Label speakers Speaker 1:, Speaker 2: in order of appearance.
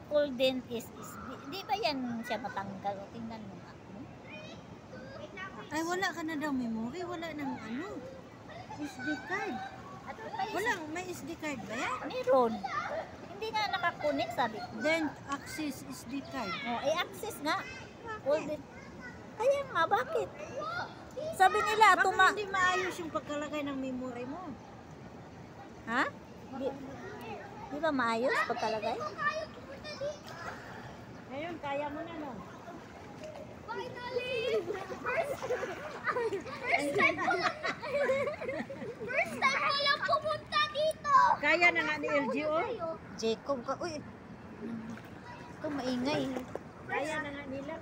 Speaker 1: golden SSD. Di ba yan siya matanggal? O, tingnan mo nga.
Speaker 2: Ay, wala ka na daw memory. Wala nang ano. SD card. Wala, may SD card ba yan?
Speaker 1: Meron. Hindi nga nakakunik, sabi ko.
Speaker 2: Then, access SD card.
Speaker 1: Oh, i-access nga. Golden. Kaya nga, bakit? Sabi nila,
Speaker 2: Baka hindi maayos yung pagkalagay ng memory mo.
Speaker 1: Ha? Di ba maayos pagkalagay?
Speaker 2: Ngayon, kaya mo na, no?
Speaker 3: Finally! First time ko lang pumunta dito!
Speaker 2: Kaya na nga ni LGO.
Speaker 1: Jacob ka. Uy. Ito maingay.
Speaker 2: Kaya na nga nila.